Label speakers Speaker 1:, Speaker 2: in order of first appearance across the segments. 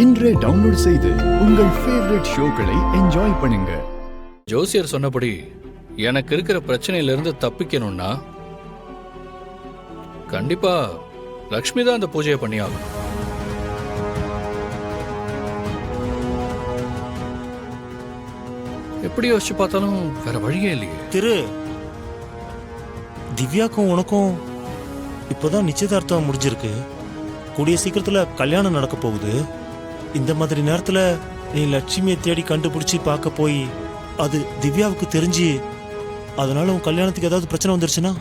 Speaker 1: இன்றே டவுன்லோட் செய்து உங்கள் ஃபேவரட் ஷோக்களை என்ஜாய் பண்ணுங்க.
Speaker 2: ஜோசியர் சொன்னபடி எனக்கு இருக்கிற பிரச்சனையிலிருந்து தப்பிக்கணும்னா கண்டிப்பா லக்ஷ்மி தான் அந்த பூஜையை பண்ணியாகும். எப்படி யோசிச்சு பார்த்தாலும் வேற வழியே இல்லையே.
Speaker 3: திவ்யாக்கும் உனக்கும் இப்போதான் நிச்சயதார்த்தம் முடிஞ்சிருக்கு. கூடிய சீக்கிரத்துல கல்யாணம் நடக்க போகுது. இந்த மாதிரி நேரத்துல நீ லட்சுமியை தேடி கண்டுபிடிச்சி பார்க்க போய் அது திவ்யாவுக்கு தெரிஞ்சு அதனால உன் கல்யாணத்துக்கு ஏதாவது பிரச்சனை வந்துருச்சுன்னா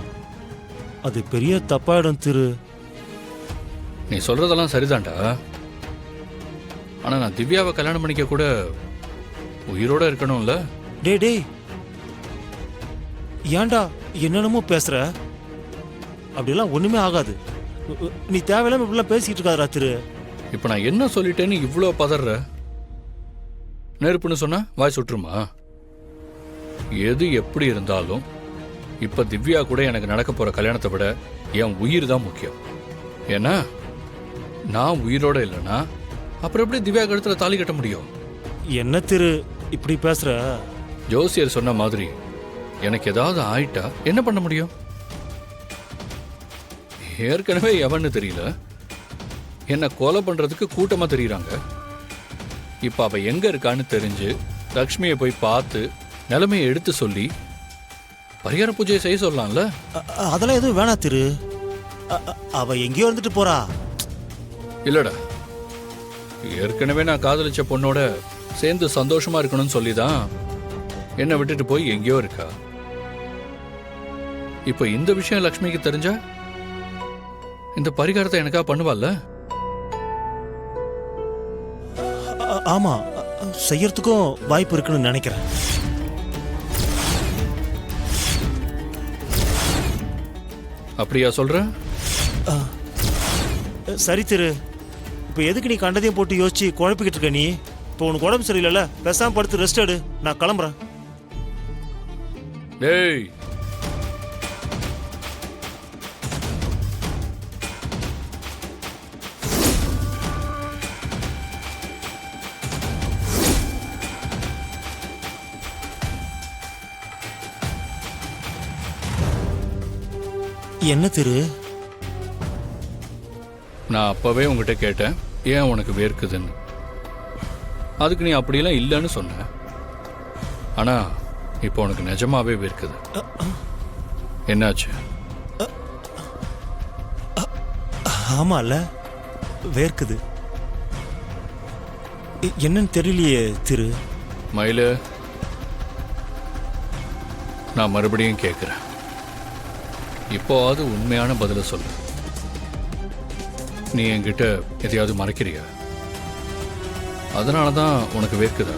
Speaker 3: அது பெரிய தப்பாயிடும்.
Speaker 2: நீ சொல்றதெல்லாம் சரிதான்டா. ஆனா நான் திவ்யாவை கல்யாணம் பண்ணிக்க கூட உயிரோட இருக்கணும்ல.
Speaker 3: டேய் ஏன்டா என்னென்னமோ பேசுற? அப்படியெல்லாம் ஒண்ணுமே ஆகாது. நீ தேவையில்லாம இப்படிலாம் பேசிக்கிட்டு இருக்காதா
Speaker 2: இப்ப நான் என்ன சொல்லிட்டேன்னு இவ்வளோ பதற? நெருப்புன்னு சொன்னா வாய் சுற்றுமா? எது எப்படி இருந்தாலும் இப்ப திவ்யா கூட எனக்கு நடக்க போற கல்யாணத்தை விட என் உயிர் தான் முக்கியம். ஏன்னா நான் உயிரோட இல்லைன்னா அப்புறம் எப்படி திவ்யா கழுத்துல தாலி கட்ட முடியும்?
Speaker 3: என்ன இப்படி பேசுற?
Speaker 2: ஜோசியர் சொன்ன மாதிரி எனக்கு ஏதாவது ஆயிட்டா என்ன பண்ண முடியும்? ஏற்கனவே எவன்னு தெரியல, என்ன கொலை பண்றதுக்கு கூட்டமா தெரியுறாங்க. இப்ப அவ எங்க இருக்கான்னு தெரிஞ்சு லக்ஷ்மியை போய் பார்த்து நிலைமையை எடுத்து சொல்லி பரிகார பூஜையை செய்ய சொல்லலாம்ல.
Speaker 3: அதெல்லாம் எதுவும் வேணா அவ எங்கேயோ வந்துட்டு போறா.
Speaker 2: இல்லடா, ஏற்கனவே நான் காதலிச்ச பொண்ணோட சேர்ந்து சந்தோஷமா இருக்கணும்னு சொல்லிதான் என்னை விட்டுட்டு போய் எங்கேயோ இருக்கா. இப்ப இந்த விஷயம் லக்ஷ்மிக்கு தெரிஞ்சா இந்த பரிகாரத்தை எனக்கா பண்ணுவாள்ல?
Speaker 3: ஆமா, செய்யறதுக்கும் வாய்ப்பு இருக்குன்னு நினைக்கிறேன்.
Speaker 2: அப்படியா சொல்ற?
Speaker 3: சரி இப்ப எதுக்கு நீ கண்டதையும் போட்டு யோசிச்சு குழப்பிக்கிட்டு இருக்க? நீ இப்போ உனக்கு உடம்பு சரியில்லைல்ல, பேசாம படுத்து ரெஸ்ட் எடு. நான் கிளம்புறேன்.
Speaker 2: டேய்,
Speaker 3: என்ன
Speaker 2: நான் அப்பவே உங்ககிட்ட கேட்டேன் ஏன் உனக்கு வேர்க்குதுன்னு. அதுக்கு நீ அப்படியெல்லாம் இல்லைன்னு சொன்ன. ஆனா இப்போ உனக்கு நிஜமாவே வேர்க்குது. என்னாச்சு?
Speaker 3: ஆமால, வேர்க்குது. என்னன்னு தெரியலையே
Speaker 2: மயிலு, நான் மறுபடியும் கேட்கிறேன், இப்போவாது உண்மையான பதில சொல்லு. நீ என்கிட்ட எதையாவது மறைக்கிறியா? அதனாலதான் உனக்கு வேர்க்குதா?